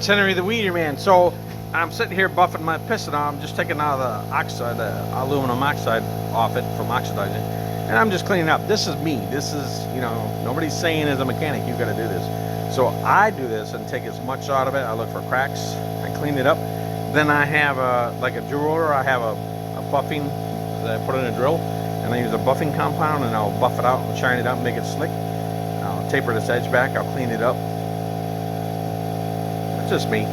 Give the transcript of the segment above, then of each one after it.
It's Henry the Weeder Man. So I'm sitting here buffing my piston. I'm just taking out the oxide, aluminum oxide off it from oxidizing, and I'm just cleaning up. This is me. This is, you know, nobody's saying as a mechanic you got to do this. So I do this and take as much out of it. I look for cracks. I clean it up. Then I have like a driller. I have a buffing that I put in a drill, and I use a buffing compound, and I'll buff it out and shine it up and make it slick. I'll taper this edge back. I'll clean it up. It's just me.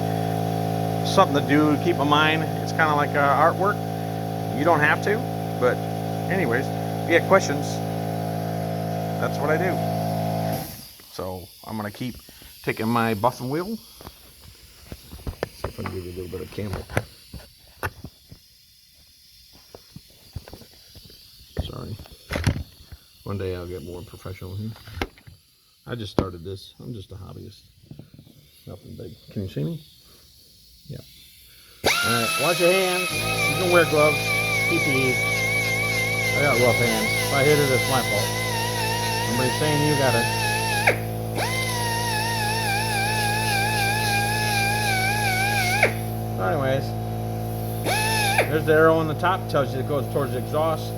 Something to do, keep in mind. It's kind of like artwork. You don't have to, but anyways, if you have questions, that's what I do. So I'm gonna keep taking my buffing wheel. See if I can give you a little bit of camera. Sorry. One day I'll get more professional here. I just started this. I'm just a hobbyist. Nothing big. Can you see me? Yeah. Alright, wash your hands. You can wear gloves. PPE. I got rough hands. If I hit it, it's my fault. Somebody's saying you got it. So anyways, there's the arrow on the top. Tells you it goes towards the exhaust.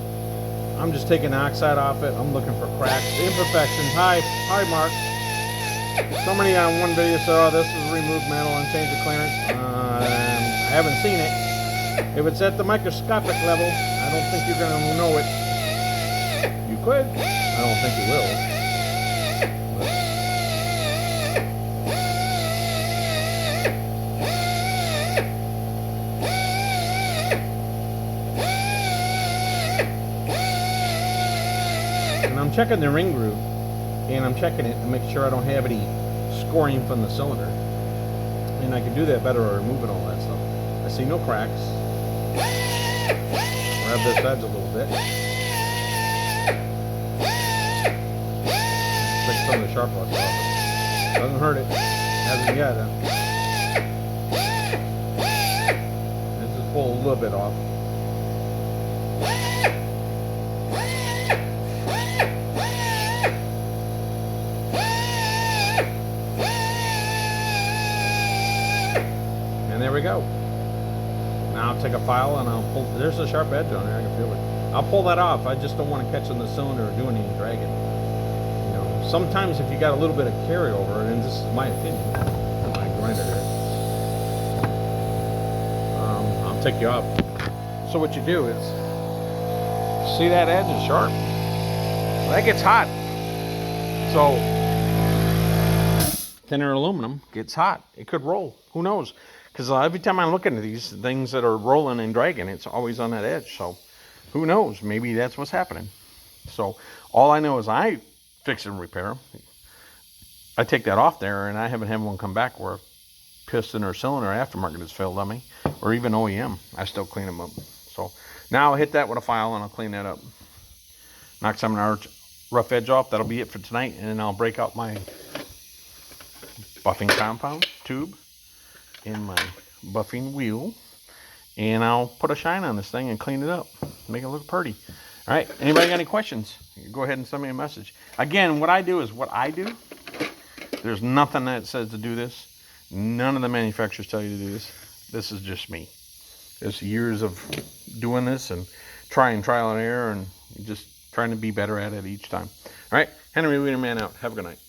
I'm just taking the oxide off it. I'm looking for cracks, imperfections. Hi Mark. Somebody on one video said, oh, this is removed metal and change the clearance. I haven't seen it. If it's at the microscopic level, I don't think you're going to know it. You could. I don't think you will. And I'm checking the ring groove. And I'm checking it to make sure I don't have any scoring from the cylinder. And I can do that better by removing all that stuff. I see no cracks. Grab this edge a little bit. Take some of the sharp rocks off it. Doesn't hurt it. Hasn't yet. Let's just pull a little bit off. There we go. Now I'll take a file and I'll pull. There's a sharp edge on there. I can feel it. I'll pull that off. I just don't want to catch on the cylinder or do any dragging. You know, sometimes if you got a little bit of carryover, and this is my opinion, my grinder here, I'll take you off. So what you do is, see that edge is sharp? Well, that gets hot. So thinner aluminum gets hot. It could roll. Who knows? Because every time I look into these things that are rolling and dragging, it's always on that edge. So who knows? Maybe that's what's happening. So all I know is I fix and repair. I take that off there, and I haven't had one come back where a piston or cylinder aftermarket has failed on me, or even OEM. I still clean them up. So now I'll hit that with a file and I'll clean that up. Knock some of the rough edge off. That'll be it for tonight. And then I'll break out my buffing compound tube in my buffing wheel, and I'll put a shine on this thing and clean it up, make it look pretty. All right, anybody got any questions? Go ahead and send me a message. Again, what I do is what I do. There's nothing that says to do this. None of the manufacturers tell you to do this. This is just me. There's years of doing this and trial and error, and just trying to be better at it each time. All right, Henry Weeder Man out. Have a good night.